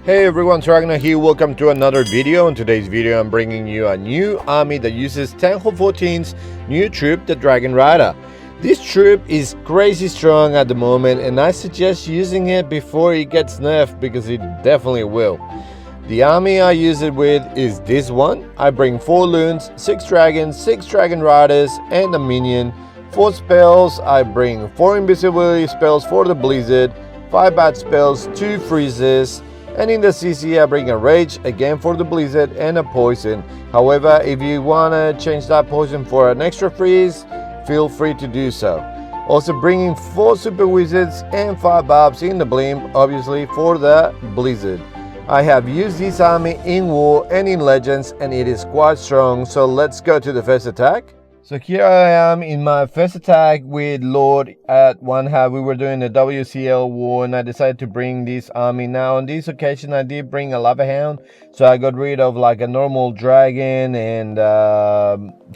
Hey everyone, Agnach here. Welcome to another video. In today's video, I'm bringing you a new army that uses TH14's new troop, the Dragon Rider. This troop is crazy strong at the moment, and I suggest using it before it gets nerfed because it definitely will. The army I use it with is this one. I bring 4 loons, 6 dragons, 6 dragon riders, and a minion. 4 spells, I bring 4 invisibility spells for the blizzard, 5 bad spells, 2 freezes, and in the CC I bring a rage again for the blizzard and a poison. However, if you want to change that poison for an extra freeze, feel free to do so. Also bringing 4 super wizards and 5 barbs in the blimp, obviously for the blizzard. I have used this army in war and in legends and it is quite strong, so let's go to the first attack. So here I am in my first attack with Lord at 1/2. We were doing the WCL war and I decided to bring this army. Now on this occasion I did bring a lava hound, so I got rid of like a normal dragon and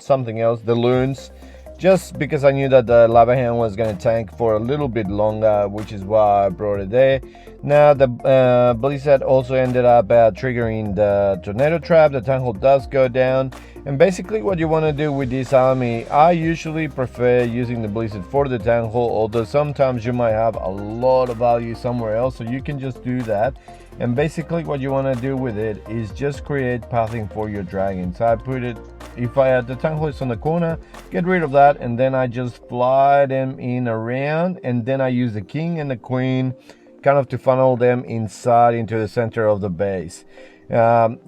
something else, the loons, just because I knew that the lava hound was going to tank for a little bit longer, which is why I brought it there. Now the blizzard also ended up triggering the tornado trap. The tank hold does go down, and basically what you want to do with this army, I usually prefer using the blizzard for the tank hold, although sometimes you might have a lot of value somewhere else, so you can just do that. And basically what you want to do with it is just create pathing for your dragons. So I put it, if I had the tank hold on the corner, get rid of that, and then I just fly them in around, and then I use the king and the queen kind of to funnel them inside into the center of the base.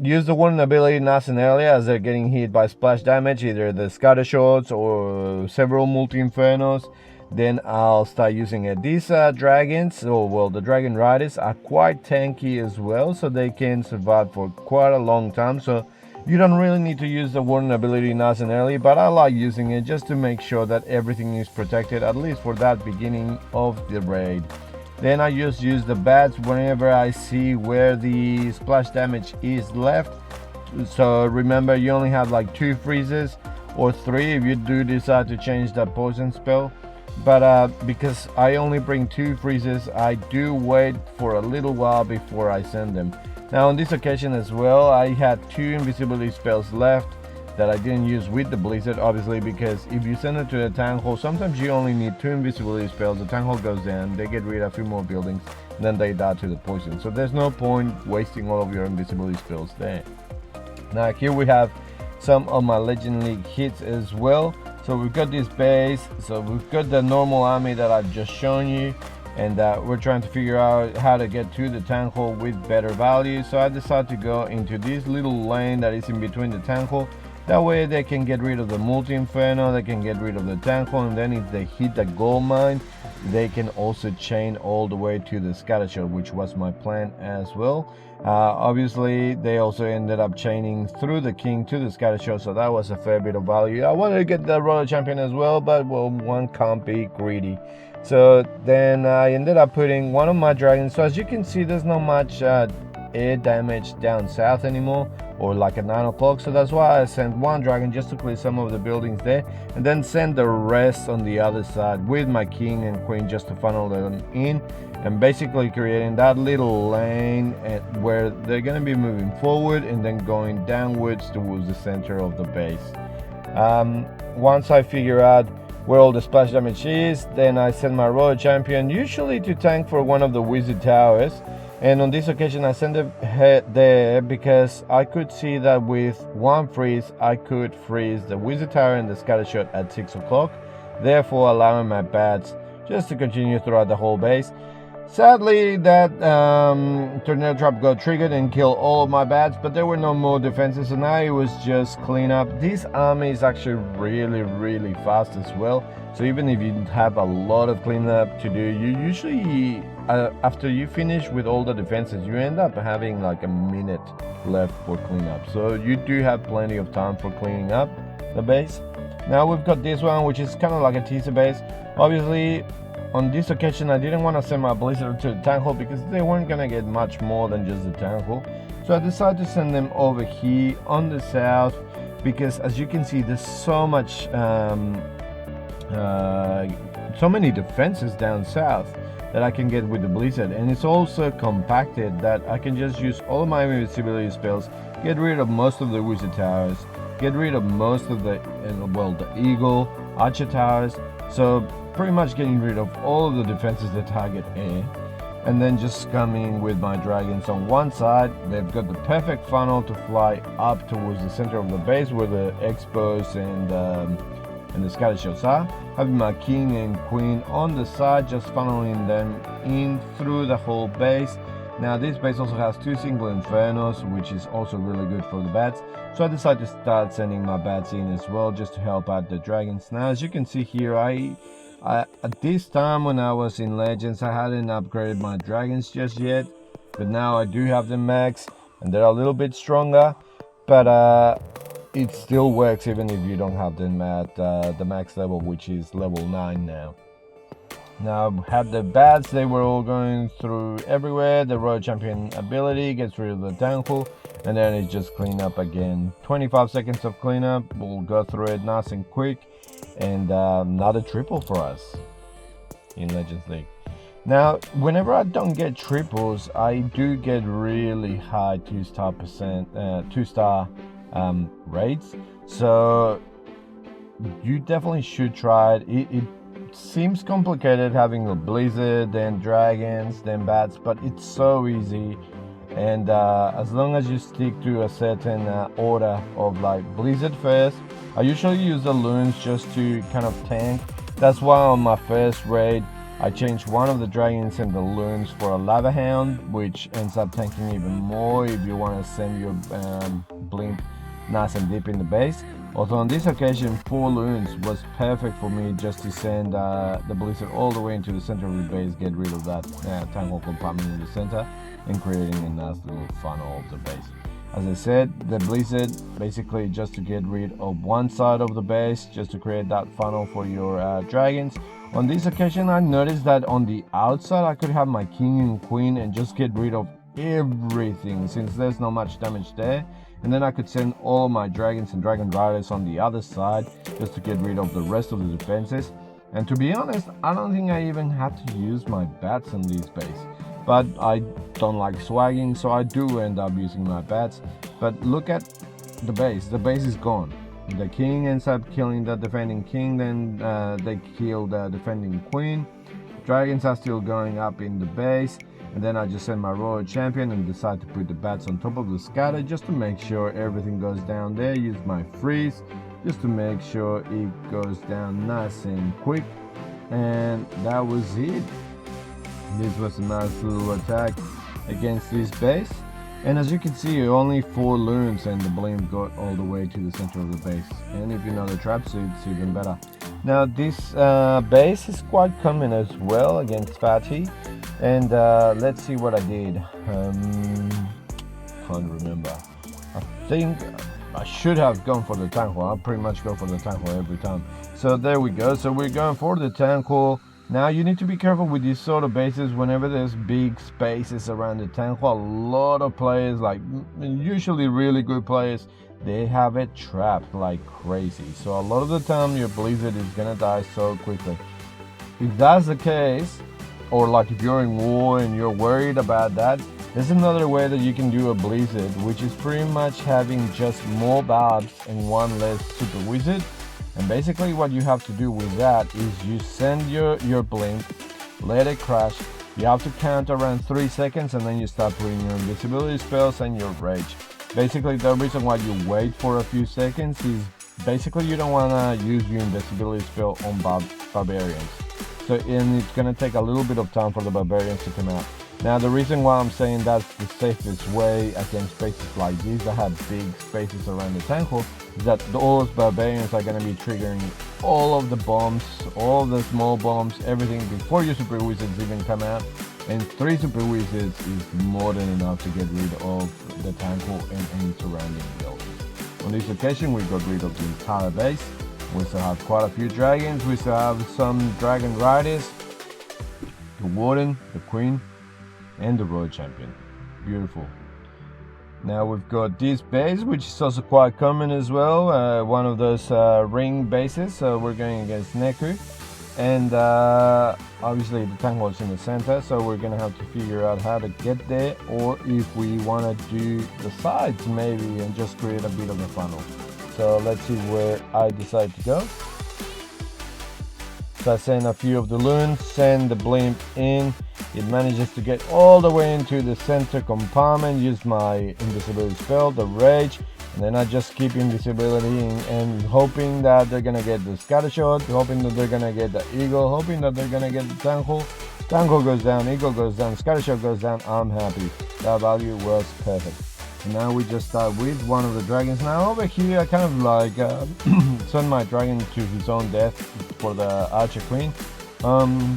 Use the warning ability nice and early as they're getting hit by splash damage, either the scatter shots or several multi-infernos. Then I'll start using it. These dragons, or well, the dragon riders are quite tanky as well, so they can survive for quite a long time. So you don't really need to use the warning ability nice and early, but I like using it just to make sure that everything is protected, at least for that beginning of the raid. Then I just use the bats whenever I see where the splash damage is left. So remember, you only have like 2 freezes or 3 if you do decide to change the poison spell. But because I only bring 2 freezes, I do wait for a little while before I send them. Now on this occasion as well, I had 2 invisibility spells left that I didn't use with the blizzard, obviously, because if you send it to the tank hole, sometimes you only need 2 invisibility spells. The tank hole goes down, they get rid of a few more buildings, and then they die to the poison. So there's no point wasting all of your invisibility spells there. Now here we have some of my Legend League hits as well. So we've got this base, so we've got the normal army that I've just shown you, and we're trying to figure out how to get to the tank hole with better value. So I decided to go into this little lane that is in between the tank hole. That way they can get rid of the multi-inferno, they can get rid of the tank hole, and then if they hit the gold mine, they can also chain all the way to the scatter shot, which was my plan as well. Obviously they also ended up chaining through the king to the scatter shot, so that was a fair bit of value. I wanted to get the roller champion as well, but well, one can't be greedy. So then I ended up putting one of my dragons. So as you can see, there's not much air damage down south anymore, or like at 9 o'clock, so that's why I sent one dragon just to clear some of the buildings there, and then send the rest on the other side with my king and queen just to funnel them in, and basically creating that little lane where they're going to be moving forward and then going downwards towards the center of the base. Once I figure out where all the splash damage is, then I send my royal champion usually to tank for one of the wizard towers. And on this occasion I sent it there because I could see that with 1 freeze I could freeze the wizard tower and the scatter shot at 6 o'clock, therefore allowing my bats just to continue throughout the whole base. Sadly that tornado trap got triggered and killed all of my bats, but there were no more defenses, so now it was just clean up. This army is actually really fast as well, so even if you have a lot of cleanup to do, you usually after you finish with all the defenses, you end up having like a minute left for cleanup, so you do have plenty of time for cleaning up the base. Now we've got this one, which is kind of like a teaser base. Obviously on this occasion I didn't want to send my blizzard to the tank hole because they weren't gonna get much more than just the tank hole, so I decided to send them over here on the south, because as you can see there's so much so many defenses down south that I can get with the Blizzard, and it's also compacted that I can just use all my invisibility spells, get rid of most of the wizard towers, get rid of most of the eagle, archer towers, so pretty much getting rid of all of the defenses that target air, and then just coming with my dragons on one side. They've got the perfect funnel to fly up towards the center of the base where the expos and the scatter shots are. Having my king and queen on the side, just funneling them in through the whole base. Now this base also has 2 single infernos, which is also really good for the bats, so I decided to start sending my bats in as well, just to help out the dragons. Now as you can see here, I at this time when I was in Legends, I hadn't upgraded my dragons just yet, but now I do have them max, and they're a little bit stronger, but it still works even if you don't have them at the max level, which is level 9 now. Now I had the bats, they were all going through everywhere. The Royal Champion ability gets rid of the Tangle, and then it's just clean up again. 25 seconds of cleanup, we'll go through it nice and quick, and not a triple for us in Legends League. Now whenever I don't get triples, I do get really high 2-star rates, so you definitely should try it. It seems complicated having a Blizzard, then dragons, then bats, but it's so easy, and as long as you stick to a certain order of like Blizzard first. I usually use the loons just to kind of tank. That's why on my first raid I changed one of the dragons and the loons for a lava hound, which ends up tanking even more if you want to send your blimp nice and deep in the base. Although on this occasion 4 loons was perfect for me, just to send the Blizzard all the way into the center of the base, get rid of that tangle compartment in the center, and creating a nice little funnel of the base. As I said, the Blizzard basically just to get rid of one side of the base, just to create that funnel for your dragons. On this occasion I noticed that on the outside I could have my king and queen and just get rid of everything, since there's not much damage there, and then I could send all my dragons and dragon riders on the other side just to get rid of the rest of the defenses. And to be honest, I don't think I even had to use my bats in this base, but I don't like swagging, so I do end up using my bats. But look at the base is gone. The king ends up killing the defending king, then they kill the defending queen. Dragons are still going up in the base, and then I just send my Royal Champion and decide to put the bats on top of the scatter just to make sure everything goes down there. Use my freeze just to make sure it goes down nice and quick, and that was it. This was a nice little attack against this base, and as you can see, only 4 loons and the blimp got all the way to the center of the base, and if you know the trap suit, it's even better. Now this base is quite common as well against Fatty, and let's see what I did. Can't remember. I think I should have gone for the Tangle. I pretty much go for the Tangle every time. So there we go. So we're going for the Tangle. Now you need to be careful with these sort of bases whenever there's big spaces around the Tangle. A lot of players, like usually really good players, they have it trapped like crazy. So a lot of the time your Blizzard is gonna die so quickly. If that's the case, or like if you're in war and you're worried about that, there's another way that you can do a Blizzard, which is pretty much having just more barbs and one less super wizard. And basically what you have to do with that is you send your blink, let it crash. You have to count around 3 seconds, and then you start putting your invisibility spells and your rage. Basically the reason why you wait for a few seconds is basically you don't want to use your invisibility spell on barbarians. So and it's going to take a little bit of time for the barbarians to come out. Now the reason why I'm saying that's the safest way against spaces like these that have big spaces around the Tangle is that those barbarians are going to be triggering all of the bombs, all the small bombs, everything before your super wizards even come out. And 3 super wizards is more than enough to get rid of the Tangle and any surrounding buildings. On this occasion we got rid of the entire base. We still have quite a few dragons, we still have some dragon riders, the warden, the queen, and the Royal Champion. Beautiful. Now we've got this base, which is also quite common as well, one of those ring bases. So we're going against Neku. and obviously the tank was in the center, so we're gonna have to figure out how to get there, or if we want to do the sides maybe and just create a bit of a funnel. So let's see where I decide to go. So I send a few of the loons, send the blimp in. It manages to get all the way into the center compartment, use my invisibility spell, the rage, and then I just keep invisibility and hoping that they're gonna get the scattershot, hoping that they're gonna get the eagle, hoping that they're gonna get the tangle. Tangle goes down, eagle goes down, scattershot goes down. I'm happy. That value was perfect. Now we just start with one of the dragons. Now over here I kind of like send my dragon to his own death for the archer queen.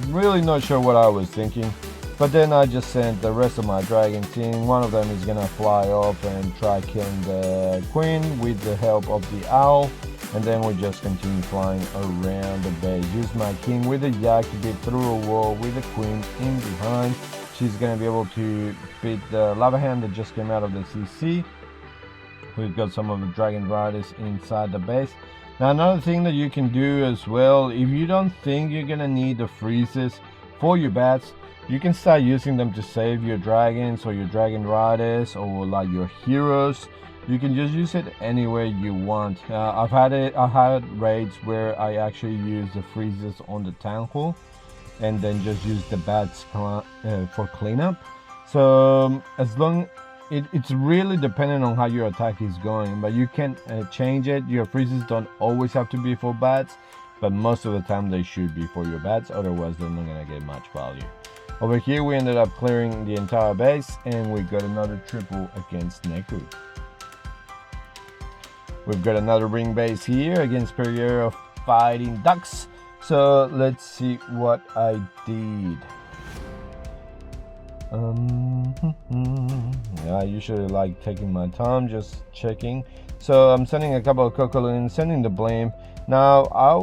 Really not sure what I was thinking, but then I just sent the rest of my dragons in. One of them is gonna fly up and try killing the queen with the help of the owl, and then we just continue flying around the base. Use my king with the yak to get through a wall with the queen in behind. She's going to be able to beat the lava hand that just came out of the CC. We've got some of the dragon riders inside the base. Now another thing that you can do as well, if you don't think you're going to need the freezes for your bats, you can start using them to save your dragons or your dragon riders or like your heroes. You can just use it anywhere you want. I've had raids where I actually use the freezes on the town hall and then just use the bats for cleanup. So as long it's really dependent on how your attack is going, but you can change it. Your freezes don't always have to be for bats, but most of the time they should be for your bats, otherwise they're not gonna get much value. Over here we ended up clearing the entire base and we got another triple against Neku. We've got another ring base here against Perrier fighting ducks. So let's see what I did. I usually like taking my time, just checking. So I'm sending a couple of Cocolines, sending the blame. Now I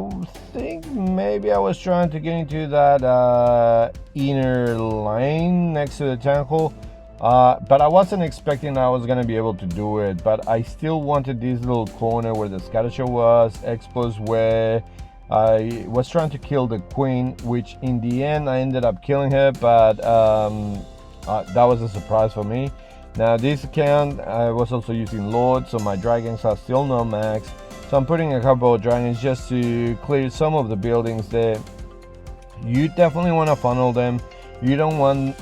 think maybe I was trying to get into that inner lane next to the temple. But I wasn't expecting I was gonna be able to do it. But I still wanted this little corner where the scattershot was, exposed where I was trying to kill the queen, which in the end I ended up killing her, but that was a surprise for me. Now this account I was also using Lord, so my dragons are still no max. So I'm putting a couple of dragons just to clear some of the buildings there. You definitely want to funnel them. You don't want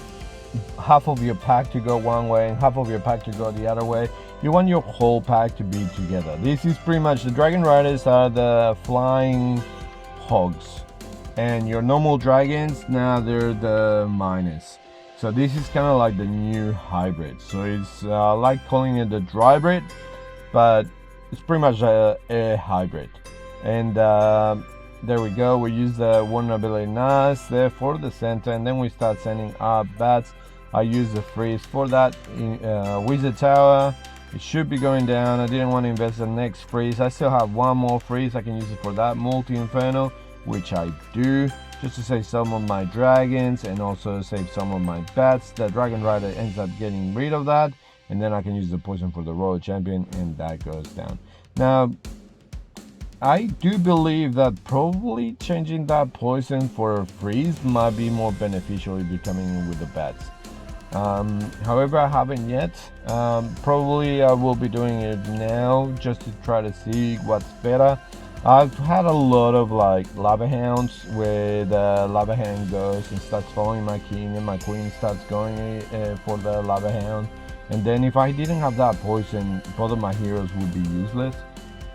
half of your pack to go one way and half of your pack to go the other way. You want your whole pack to be together. This is pretty much, the dragon riders are the flying hogs, and your normal dragons, now they're the miners. So this is kind of like the new hybrid. So it's like calling it the dry breed, but it's pretty much a hybrid. And there we go. We use the vulnerability nice there for the center, and then we start sending our bats. I use the freeze for that wizard tower. It should be going down. I didn't want to invest the next freeze. I still have one more freeze. I can use it for that multi-inferno, which I do, just to save some of my dragons and also save some of my bats. The dragon rider ends up getting rid of that, and then I can use the poison for the royal champion, and that goes down. Now I do believe that probably changing that poison for a freeze might be more beneficial if you're coming in with the bats. However, I haven't yet. Probably I will be doing it now just to try to see what's better. I've had a lot of like lava hounds where the lava hound goes and starts following my king, and my queen starts going for the lava hound. And then if I didn't have that poison, both of my heroes would be useless.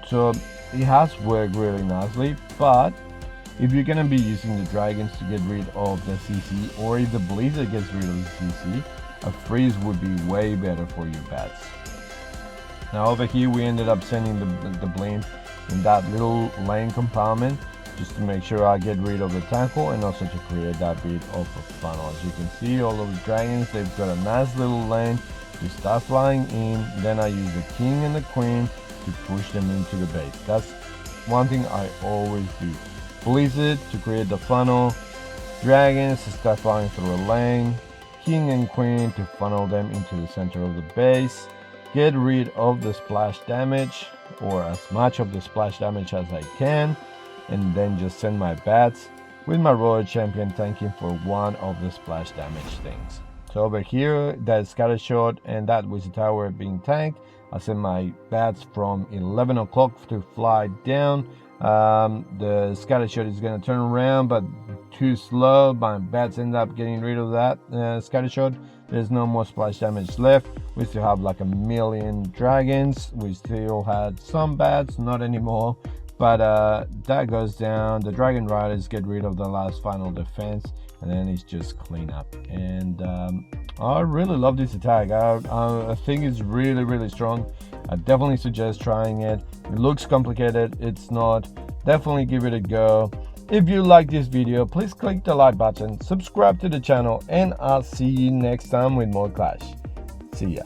So it has worked really nicely, but if you're gonna be using the dragons to get rid of the CC, or if the blizzard gets rid of the CC, a freeze would be way better for your bats. Now over here we ended up sending the blame in that little lane compartment just to make sure I get rid of the tackle, and also to create that bit of a funnel. As you can see, all of the dragons, they've got a nice little lane to start flying in. Then I use the king and the queen to push them into the base. That's one thing I always do. Blizzard to create the funnel, dragons to start flying through a lane, king and queen to funnel them into the center of the base, get rid of the splash damage, or as much of the splash damage as I can, and then just send my bats with my royal champion tanking for one of the splash damage things. So over here, that scatter shot and that wizard tower being tanked. I send my bats from 11 o'clock to fly down. The scatter shot is going to turn around, but too slow. My bats end up getting rid of that scatter shot. There's no more splash damage left. We still have like a million dragons. We still had some bats, not anymore. But that goes down. The dragon riders get rid of the last final defense, and then it's just clean up. And I really love this attack. I think it's really strong. I definitely suggest trying it. It looks complicated, it's not. Definitely give it a go. If you like this video, please click the like button, subscribe to the channel, and I'll see you next time with more Clash. See ya.